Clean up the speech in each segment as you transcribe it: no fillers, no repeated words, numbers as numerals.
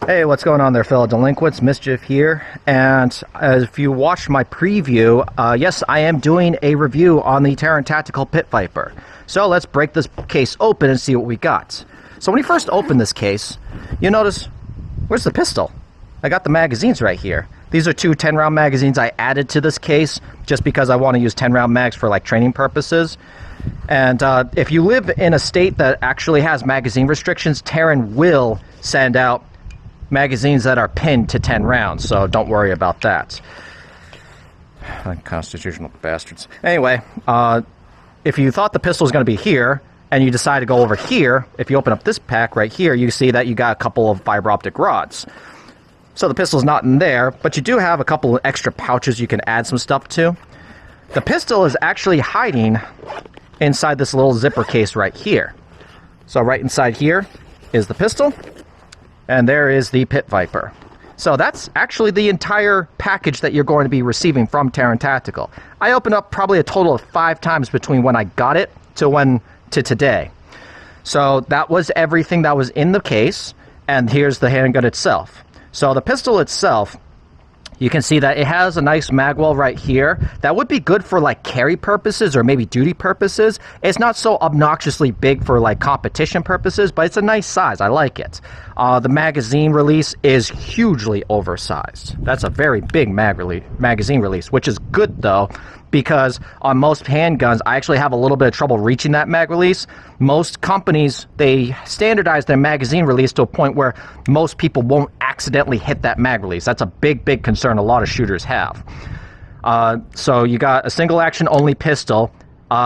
Hey, what's going on there, fellow delinquents? Mischief here, and if you watched my preview, yes, I am doing a review on the Taran Tactical Pit Viper. So let's break this case open and see what we got. So when you first open this case, you notice, where's the pistol? I got the magazines right here. These are two 10-round magazines I added to this case just because I want to use 10-round mags for like training purposes. And if you live in a state that actually has magazine restrictions, Taran will send out magazines that are pinned to 10 rounds, so don't worry about that. Unconstitutional bastards. Anyway, if you thought the pistol was going to be here, and you decide to go over here, if you open up this pack right here, you see that you got a couple of fiber optic rods. So the pistol's not in there, but you do have a couple of extra pouches you can add some stuff to. The pistol is actually hiding inside this little zipper case right here. So right inside here is the pistol, and there is the Pit Viper. So that's actually the entire package that you're going to be receiving from Taran Tactical. I opened up probably a total of 5 times between when I got it to today. So that was everything that was in the case, and here's the handgun itself. So the pistol itself, you can see that it has a nice magwell right here. That would be good for like carry purposes or maybe duty purposes. It's not so obnoxiously big for like competition purposes, but it's a nice size. I like it. The magazine release is hugely oversized. That's a very big magazine release, which is good though, because on most handguns, I actually have a little bit of trouble reaching that mag release. Most companies, they standardize their magazine release to a point where most people won't accidentally hit that mag release. That's a big, big concern a lot of shooters have. So you got a single action only pistol.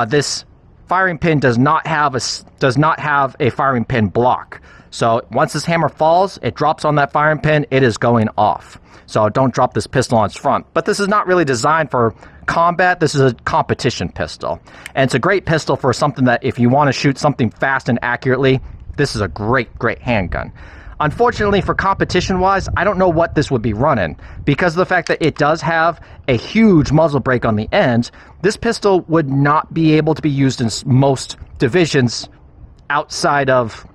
This firing pin does not have a firing pin block. So once this hammer falls, it drops on that firing pin, it is going off. So don't drop this pistol on its front. But this is not really designed for combat. This is a competition pistol. And it's a great pistol for something that if you want to shoot something fast and accurately, this is a great, great handgun. Unfortunately, for competition-wise, I don't know what this would be running. Because of the fact that it does have a huge muzzle brake on the end, this pistol would not be able to be used in most divisions outside of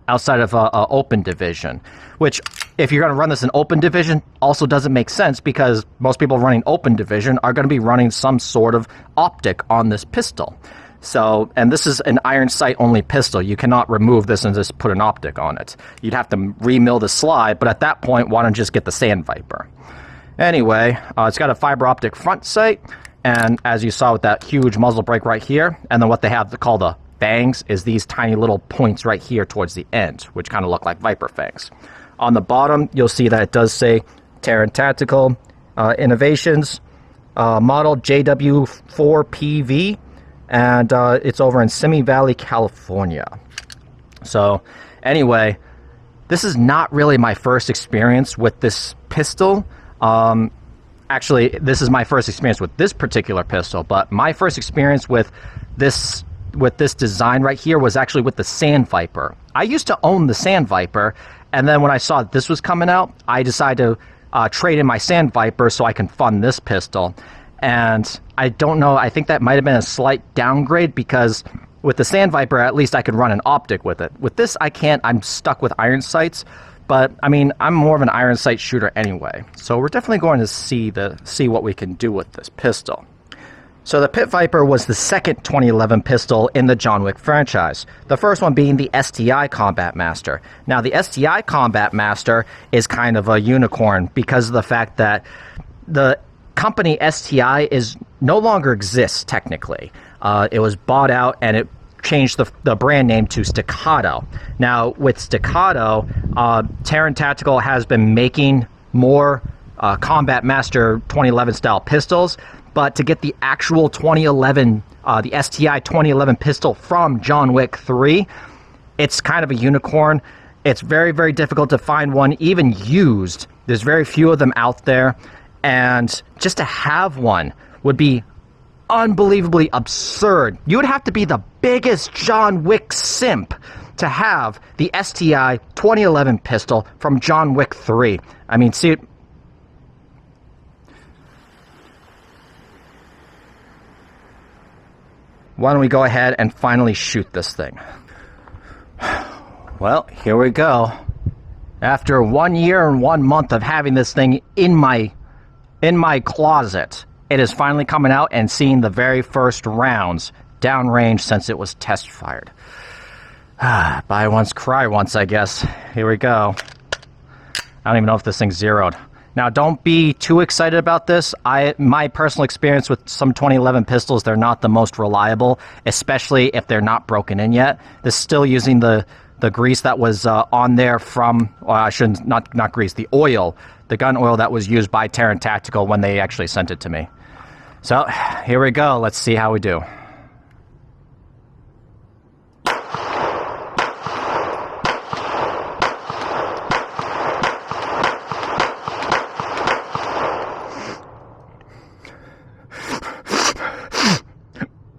open division, which if you're going to run this in open division also doesn't make sense because most people running open division are going to be running some sort of optic on this pistol. So, and this is an iron sight only pistol. You cannot remove this and just put an optic on it. You'd have to remill the slide, but at that point, why don't you just get the Sand Viper? Anyway, it's got a fiber optic front sight, and as you saw with that huge muzzle brake right here, and then what they have called the fangs is these tiny little points right here towards the end, which kind of look like Viper fangs. On the bottom, you'll see that it does say Taran Tactical Innovations, model JW4 PV, and it's over in Simi Valley, California. So anyway, this is not really my first experience with this pistol. Actually, this is my first experience with this particular pistol, but my first experience with this design right here was actually with the Sand Viper. I used to own the Sand Viper, and then when I saw this was coming out, I decided to trade in my Sand Viper so I can fund this pistol. And I don't know, I think that might have been a slight downgrade because with the Sand Viper, at least I could run an optic with it. With this, I can't. I'm stuck with iron sights. But, I mean, I'm more of an iron sight shooter anyway. So we're definitely going to see what we can do with this pistol. So the Pit Viper was the second 2011 pistol in the John Wick franchise, the first one being the STI Combat Master. Now the STI Combat Master is kind of a unicorn because of the fact that the company STI no longer exists technically. It was bought out and it changed the brand name to Staccato. Now with Staccato, Taran Tactical has been making more Combat Master 2011 style pistols. But to get the actual 2011, the STI 2011 pistol from John Wick 3, it's kind of a unicorn. It's very, very difficult to find one, even used. There's very few of them out there. And just to have one would be unbelievably absurd. You would have to be the biggest John Wick simp to have the STI 2011 pistol from John Wick 3. I mean, see, why don't we go ahead and finally shoot this thing? Well, here we go. After 1 year and 1 month of having this thing in my closet, it is finally coming out and seeing the very first rounds downrange since it was test fired. Buy once, cry once, I guess. Here we go. I don't even know if this thing's zeroed. Now, don't be too excited about this. My personal experience with some 2011 pistols, they're not the most reliable, especially if they're not broken in yet. This is still using the grease that was on there from, well, I shouldn't, not grease, the oil, the gun oil that was used by Taran Tactical when they actually sent it to me. So, here we go. Let's see how we do.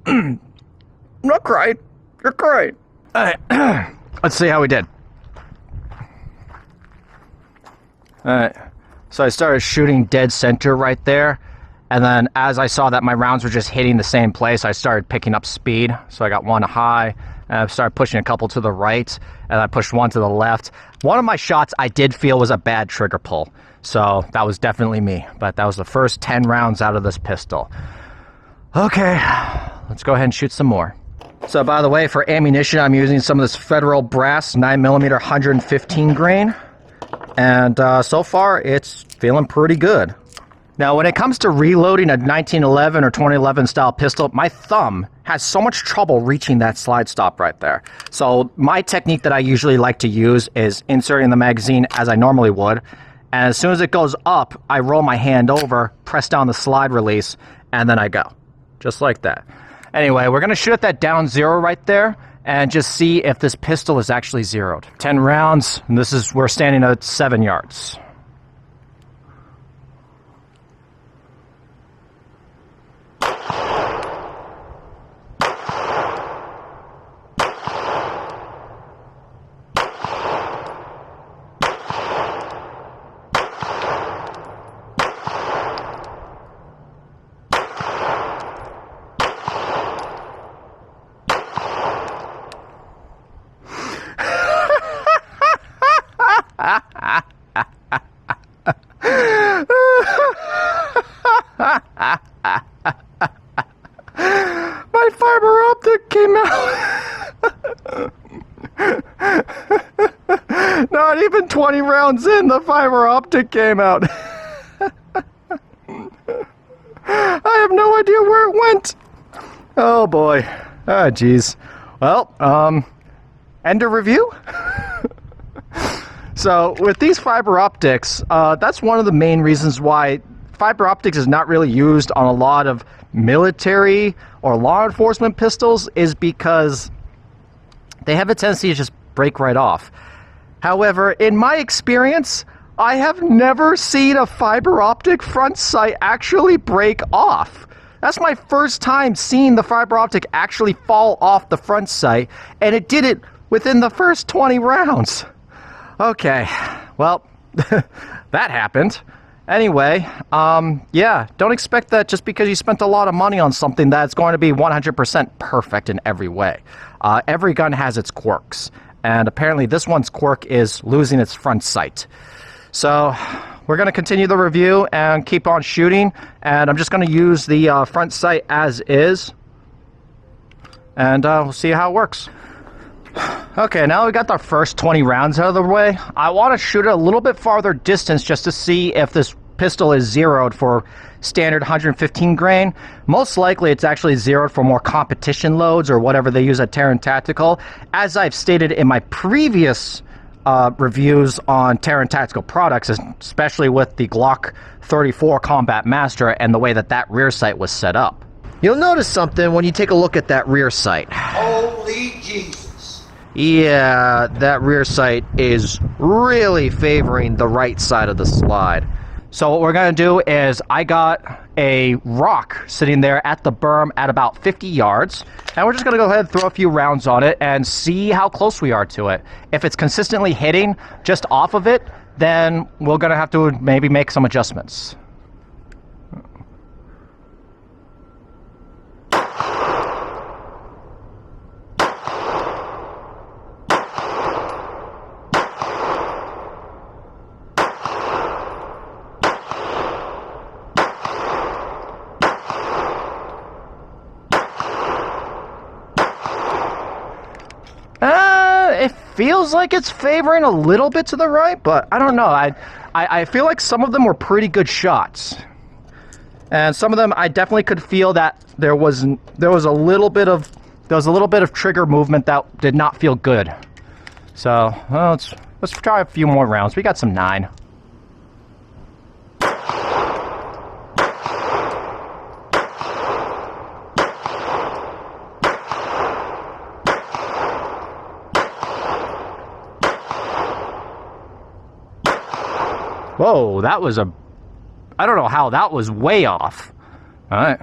I'm not crying. You're crying. All right. Let's see how we did. All right. So I started shooting dead center right there. And then as I saw that my rounds were just hitting the same place, I started picking up speed. So I got one high, and I started pushing a couple to the right, and I pushed one to the left. One of my shots I did feel was a bad trigger pull. So that was definitely me. But that was the first 10 rounds out of this pistol. Okay, let's go ahead and shoot some more. So by the way, for ammunition, I'm using some of this Federal Brass 9mm 115 grain. And so far, it's feeling pretty good. Now, when it comes to reloading a 1911 or 2011 style pistol, my thumb has so much trouble reaching that slide stop right there. So my technique that I usually like to use is inserting the magazine as I normally would. And as soon as it goes up, I roll my hand over, press down the slide release, and then I go. Just like that. Anyway, we're going to shoot at that down zero right there and just see if this pistol is actually zeroed. 10 rounds, and we're standing at 7 yards. My fiber optic came out. Not even 20 rounds in, the fiber optic came out. I have no idea where it went. Oh boy. Oh geez. Well, end of review. So with these fiber optics, that's one of the main reasons why fiber optics is not really used on a lot of military or law enforcement pistols, is because they have a tendency to just break right off. However, in my experience, I have never seen a fiber optic front sight actually break off. That's my first time seeing the fiber optic actually fall off the front sight, and it did it within the first 20 rounds. Okay, well, that happened. Anyway, yeah, don't expect that just because you spent a lot of money on something that's going to be 100% perfect in every way. Every gun has its quirks, and apparently this one's quirk is losing its front sight. So we're going to continue the review and keep on shooting, and I'm just going to use the front sight as is, and we'll see how it works. Okay, now we got the first 20 rounds out of the way. I want to shoot it a little bit farther distance just to see if this pistol is zeroed for standard 115 grain. Most likely it's actually zeroed for more competition loads or whatever they use at Taran Tactical. As I've stated in my previous reviews on Taran Tactical products, especially with the Glock 34 Combat Master and the way that that rear sight was set up. You'll notice something when you take a look at that rear sight. Holy Jesus. Yeah, that rear sight is really favoring the right side of the slide. So what we're going to do is, I got a rock sitting there at the berm at about 50 yards, and we're just going to go ahead and throw a few rounds on it and see how close we are to it. If it's consistently hitting just off of it, then we're going to have to maybe make some adjustments. feels like it's favoring a little bit to the right, but I don't know. I feel like some of them were pretty good shots. And some of them I definitely could feel that there was a little bit of trigger movement that did not feel good. So, well, let's try a few more rounds. We got some 9. Whoa, that was I don't know how that was way off. All right.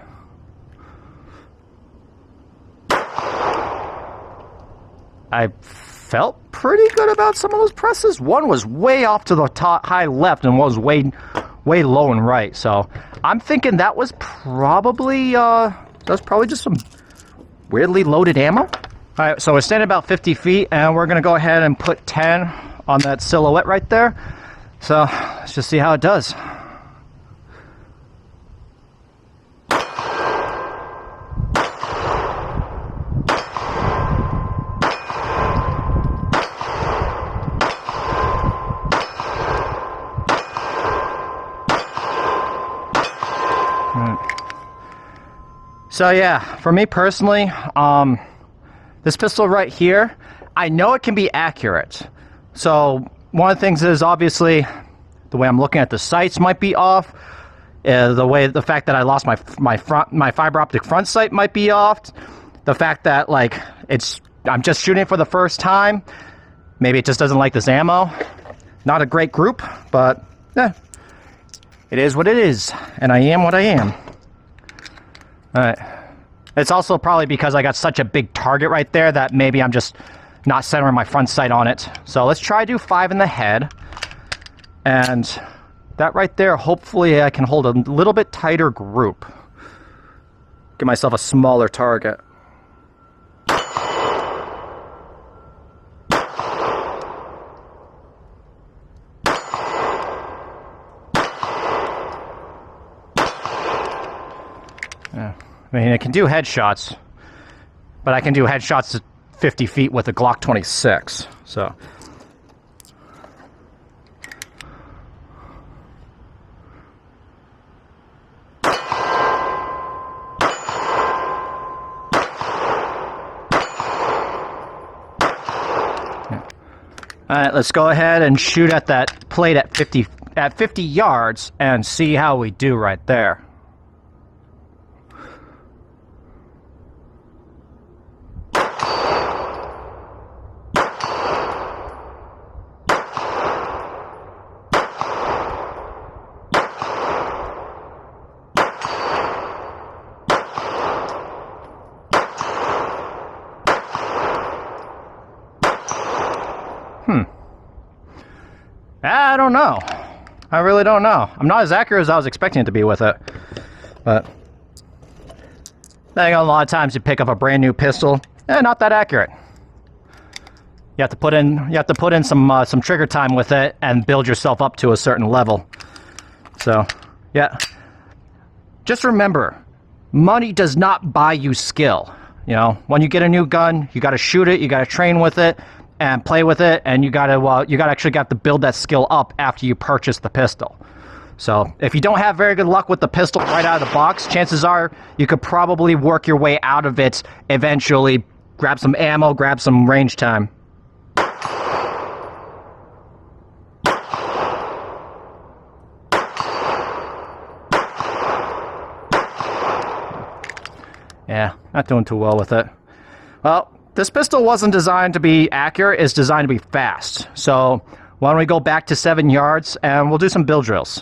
I felt pretty good about some of those presses. One was way off to the top, high left, and one was way low and right. So I'm thinking that was probably just some weirdly loaded ammo. All right, so we're standing about 50 feet, and we're gonna go ahead and put 10 on that silhouette right there. So let's just see how it does. So yeah, for me personally, this pistol right here, I know it can be accurate. So one of the things is obviously the way I'm looking at the sights might be off. The fact that I lost my fiber optic front sight might be off. The fact that like I'm just shooting it for the first time. Maybe it just doesn't like this ammo. Not a great group, but it is what it is, and I am what I am. All right. It's also probably because I got such a big target right there that maybe I'm just not centering my front sight on it. So let's try to do 5 in the head. And that right there, hopefully I can hold a little bit tighter group. Give myself a smaller target. Yeah. I mean, it can do headshots, but I can do headshots at 50 feet with a Glock 26, so. All right, let's go ahead and shoot at that plate at 50 yards and see how we do right there. I don't know. I really don't know. I'm not as accurate as I was expecting it to be with it. But I think a lot of times you pick up a brand new pistol, not that accurate. You have to put in some trigger time with it and build yourself up to a certain level. So, yeah. Just remember, money does not buy you skill. You know, when you get a new gun, you got to shoot it, you got to train with it, and play with it, and you gotta actually build that skill up after you purchase the pistol. So if you don't have very good luck with the pistol right out of the box, chances are you could probably work your way out of it eventually, grab some ammo, grab some range time. Yeah, not doing too well with it. Well, this pistol wasn't designed to be accurate, it's designed to be fast. So why don't we go back to 7 yards and we'll do some build drills.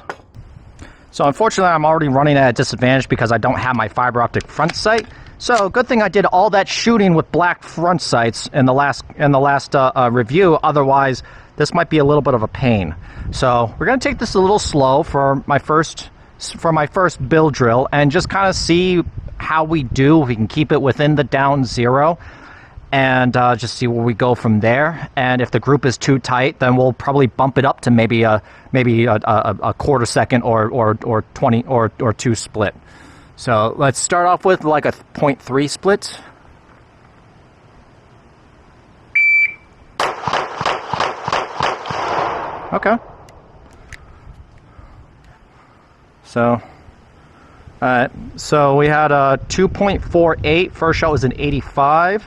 So unfortunately I'm already running at a disadvantage because I don't have my fiber optic front sight. So good thing I did all that shooting with black front sights in the last review, otherwise this might be a little bit of a pain. So we're going to take this a little slow for my first build drill and just kind of see how we do, if we can keep it within the down 0. And just see where we go from there. And if the group is too tight, then we'll probably bump it up to maybe a quarter second or 20 or 2 split. So let's start off with like a 0.3 split. Okay. So, alright. So we had a 2.48. First shot was an 85.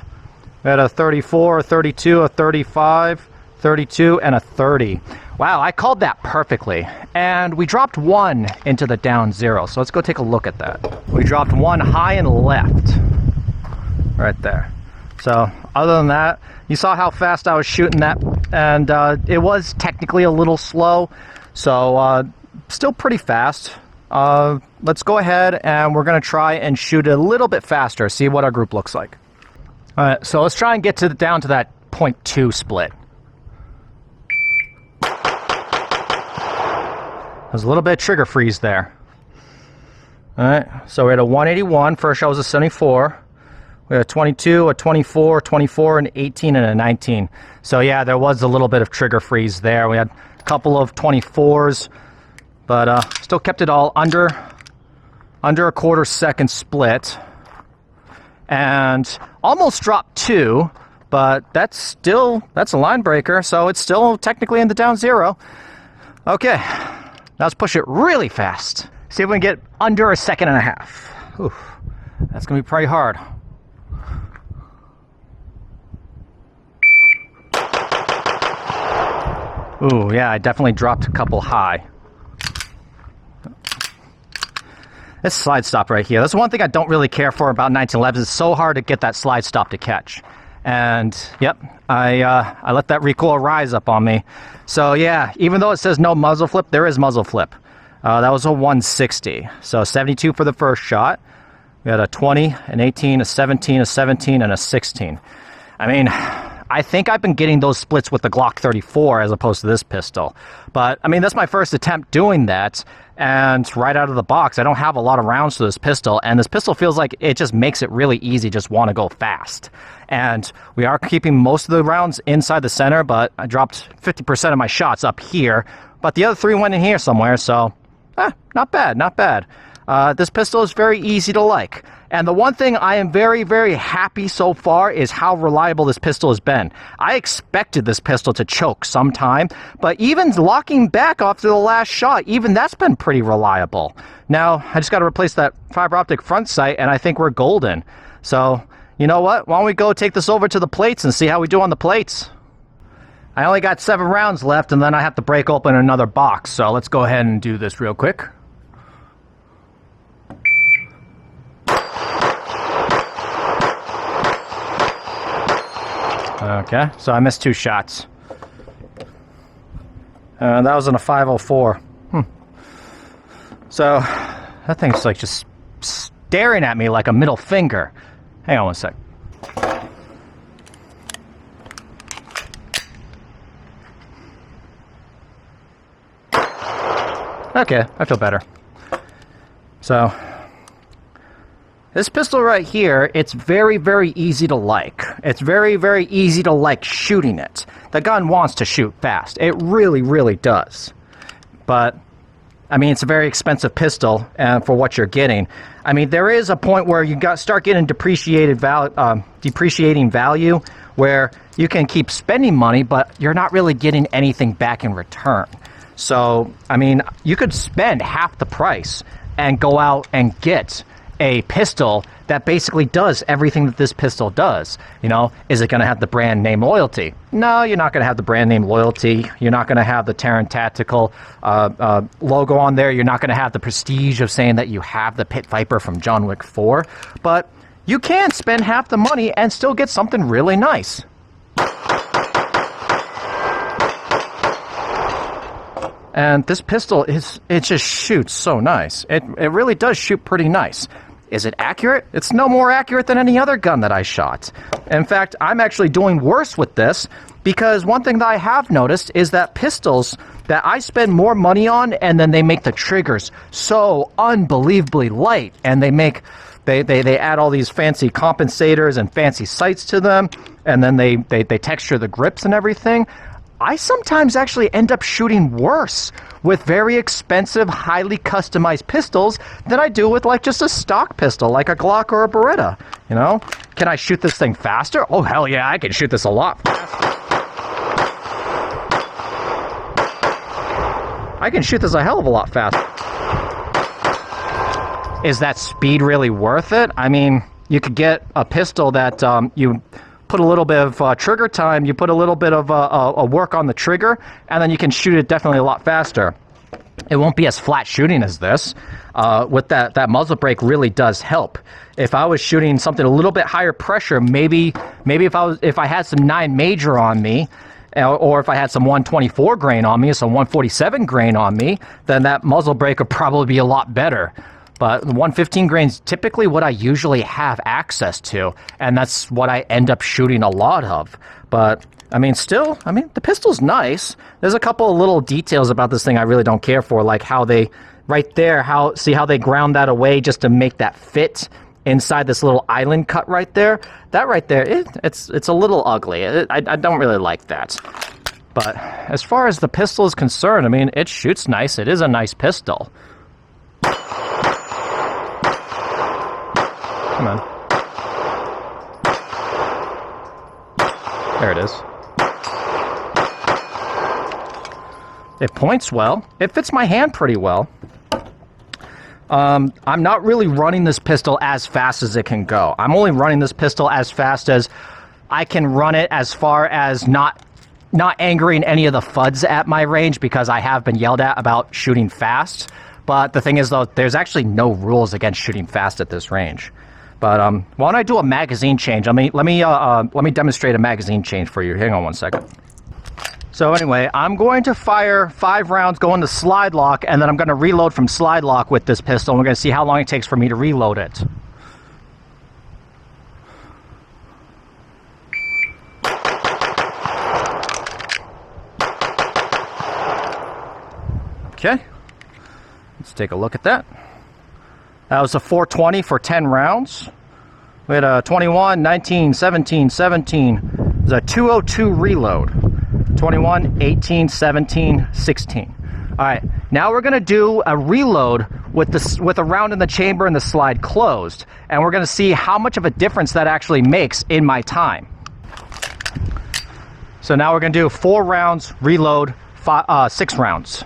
We had a 34, a 32, a 35, 32, and a 30. Wow, I called that perfectly. And we dropped one into the down zero. So let's go take a look at that. We dropped one high and left. Right there. So other than that, you saw how fast I was shooting that. And it was technically a little slow. So still pretty fast. Let's go ahead and we're going to try and shoot a little bit faster. See what our group looks like. Alright, so let's try and get down to that 0.2 split. There's a little bit of trigger freeze there. Alright, so we had a 181. First shot was a 74. We had a 22, a 24, 24, an 18, and a 19. So yeah, there was a little bit of trigger freeze there. We had a couple of 24s, but still kept it all under a quarter-second split. And almost dropped 2, but that's a line breaker, so it's still technically in the down zero. Okay. Now let's push it really fast. See if we can get under a second and a half. Oof, that's going to be pretty hard. Ooh, yeah, I definitely dropped a couple high. This slide stop right here. That's one thing I don't really care for about 1911s. It's so hard to get that slide stop to catch. And, yep, I let that recoil rise up on me. So, yeah, even though it says no muzzle flip, there is muzzle flip. That was a 160. So, 72 for the first shot. We had a 20, an 18, a 17, a 17, and a 16. I mean, I think I've been getting those splits with the Glock 34 as opposed to this pistol. But, I mean, that's my first attempt doing that. And right out of the box, I don't have a lot of rounds to this pistol. And this pistol feels like it just makes it really easy, just want to go fast. And we are keeping most of the rounds inside the center, but I dropped 50% of my shots up here. But the other 3 went in here somewhere, so not bad, not bad. This pistol is very easy to like. And the one thing I am very, very happy so far is how reliable this pistol has been. I expected this pistol to choke sometime, but even locking back after the last shot, even that's been pretty reliable. Now, I just got to replace that fiber optic front sight, and I think we're golden. So, you know what? Why don't we go take this over to the plates and see how we do on the plates? I only got 7 rounds left, and then I have to break open another box. So let's go ahead and do this real quick. Okay, so I missed 2 shots. That was in a 504. So, that thing's like just staring at me like a middle finger. Hang on one sec. Okay, I feel better. So, this pistol right here, it's very, very easy to like. It's very, very easy to like shooting it. The gun wants to shoot fast. It really, really does. But, I mean, it's a very expensive pistol for what you're getting. I mean, there is a point where you start getting depreciating value where you can keep spending money, but you're not really getting anything back in return. So, I mean, you could spend half the price and go out and get a pistol that basically does everything that this pistol does. You know, is it going to have the brand name loyalty? No, you're not going to have the brand name loyalty. You're not going to have the Taran Tactical logo on there. You're not going to have the prestige of saying that you have the Pit Viper from John Wick 4. But you can spend half the money and still get something really nice. And this pistol, it just shoots so nice. It really does shoot pretty nice. Is it accurate? It's no more accurate than any other gun that I shot. In fact, I'm actually doing worse with this because one thing that I have noticed is that pistols that I spend more money on and then they make the triggers so unbelievably light and they add all these fancy compensators and fancy sights to them and then they texture the grips and everything. I sometimes actually end up shooting worse with very expensive, highly customized pistols than I do with like just a stock pistol, like a Glock or a Beretta. You know, can I shoot this thing faster? Oh, hell yeah, I can shoot this a lot faster. I can shoot this a hell of a lot faster. Is that speed really worth it? I mean, you could get a pistol that you put a little bit of trigger time, you put a little bit of a work on the trigger, and then you can shoot it definitely a lot faster. It won't be as flat shooting as this. With that muzzle brake really does help. If I was shooting something a little bit higher pressure, maybe if I had some 9 major on me, or if I had some 124 grain on me, some 147 grain on me, then that muzzle brake would probably be a lot better. But 115 grain is typically what I usually have access to, and that's what I end up shooting a lot of. But, I mean, still, I mean, the pistol's nice. There's a couple of little details about this thing I really don't care for, like how they, right there, see how they ground that away just to make that fit inside this little island cut right there? That right there, it's a little ugly. I don't really like that. But as far as the pistol is concerned, I mean, it shoots nice. It is a nice pistol. Come on. There it is. It points well. It fits my hand pretty well. I'm not really running this pistol as fast as it can go. I'm only running this pistol as fast as I can run it, as far as not angering any of the FUDs at my range, because I have been yelled at about shooting fast. But the thing is, though, there's actually no rules against shooting fast at this range. But why don't I do a magazine change? Let me demonstrate a magazine change for you. Hang on one second. So anyway, I'm going to fire 5 rounds going to slide lock, and then I'm going to reload from slide lock with this pistol, and we're going to see how long it takes for me to reload it. Okay, let's take a look at that. That was a 420 for 10 rounds. We had a 21, 19, 17, 17. It was a 202 reload. 21, 18, 17, 16. All right, now we're going to do a reload with a round in the chamber and the slide closed, and we're going to see how much of a difference that actually makes in my time. So now we're going to do 4 rounds, reload, 6 rounds.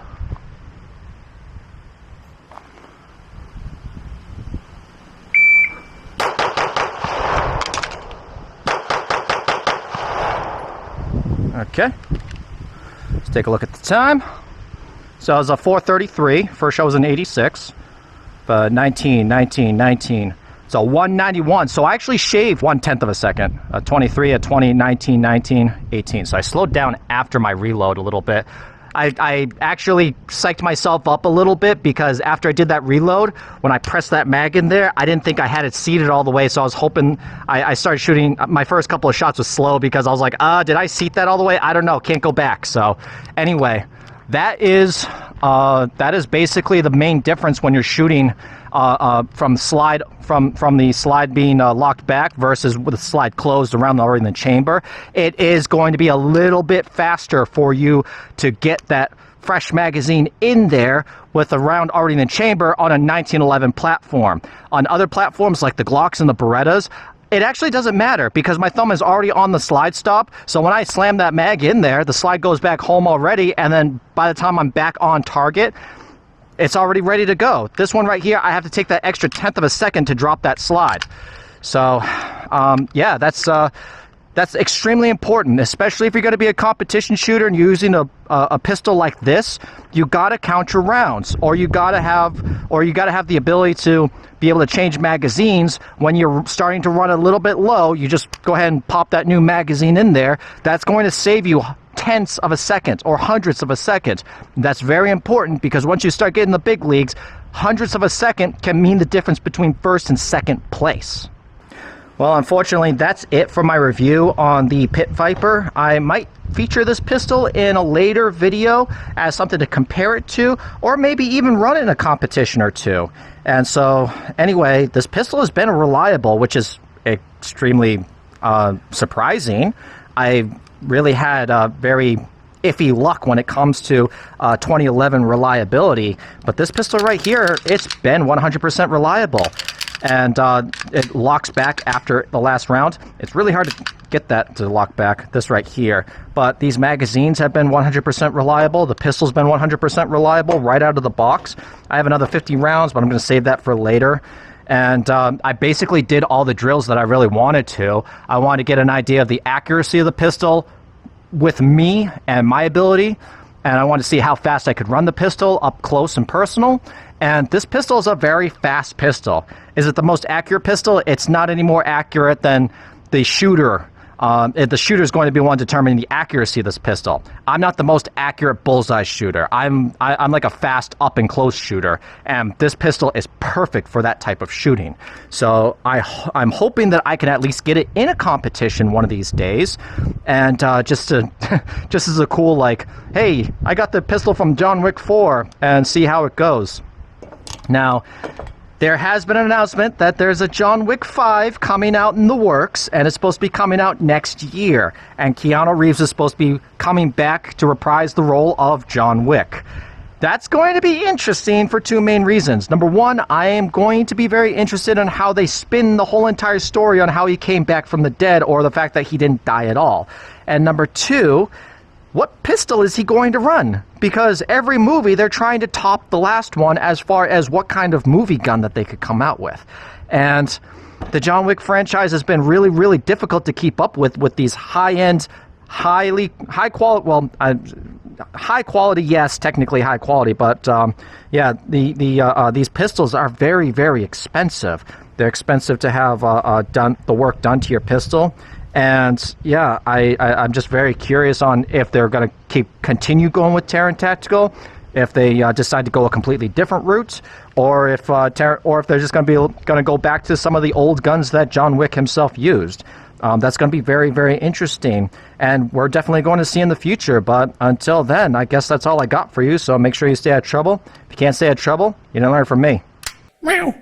Okay, let's take a look at the time. So it was a 4:33. First shot was an 86. 19, 19, 19. So 191. So I actually shaved 1/10 of a second. A 23, a 20, 19, 19, 18. So I slowed down after my reload a little bit. I actually psyched myself up a little bit, because after I did that reload, when I pressed that mag in there, I didn't think I had it seated all the way, so I was hoping, I started shooting, my first couple of shots was slow, because I was like, did I seat that all the way? I don't know, can't go back. So anyway, that is basically the main difference when you're shooting from the slide being locked back versus with the slide closed around already in the chamber. It is going to be a little bit faster for you to get that fresh magazine in there with a round already in the chamber on a 1911 platform. On other platforms like the Glocks and the Berettas, it actually doesn't matter, because my thumb is already on the slide stop. So when I slam that mag in there, the slide goes back home already, and then by the time I'm back on target, it's already ready to go. This one right here, I have to take that extra 1/10 of a second to drop that slide. So, yeah, that's extremely important, especially if you're going to be a competition shooter and you're using a pistol like this. You got to count your rounds, or you got to have the ability to be able to change magazines when you're starting to run a little bit low. You just go ahead and pop that new magazine in there. That's going to save you 1/10 of a second or 100ths of a second. That's very important, because once you start getting the big leagues, 100ths of a second can mean the difference between first and second place. Well, unfortunately, that's it for my review on the Pit Viper. I might feature this pistol in a later video as something to compare it to, or maybe even run it in a competition or two. And so, anyway, this pistol has been reliable, which is extremely surprising. I really had very iffy luck when it comes to 2011 reliability, but this pistol right here, it's been 100% reliable. And it locks back after the last round. It's really hard to get that to lock back, this right here. But these magazines have been 100% reliable. The pistol's been 100% reliable right out of the box. I have another 50 rounds, but I'm going to save that for later. And I basically did all the drills that I really wanted to. I wanted to get an idea of the accuracy of the pistol with me and my ability. And I wanted to see how fast I could run the pistol up close and personal. And this pistol is a very fast pistol. Is it the most accurate pistol? It's not any more accurate than the shooter. The shooter is going to be one determining the accuracy of this pistol. I'm not the most accurate bullseye shooter. I'm like a fast up and close shooter, and this pistol is perfect for that type of shooting. So I'm hoping that I can at least get it in a competition one of these days, and just as a cool, like, hey, I got the pistol from John Wick 4, and see how it goes. Now, there has been an announcement that there's a John Wick 5 coming out in the works, and it's supposed to be coming out next year. And Keanu Reeves is supposed to be coming back to reprise the role of John Wick. That's going to be interesting for two main reasons. Number one, I am going to be very interested in how they spin the whole entire story on how he came back from the dead, or the fact that he didn't die at all. And number two, what pistol is he going to run? Because every movie, they're trying to top the last one as far as what kind of movie gun that they could come out with. And the John Wick franchise has been really, really difficult to keep up with these high-end, high quality, yes, technically high quality, but yeah, these pistols are very, very expensive. They're expensive to have the work done to your pistol. And yeah, I'm just very curious on if they're going to continue going with Taran Tactical, if they decide to go a completely different route, or if they're just going to go back to some of the old guns that John Wick himself used. That's going to be very, very interesting, and we're definitely going to see in the future. But until then, I guess that's all I got for you. So make sure you stay out of trouble. If you can't stay out of trouble, you don't learn from me. Meow.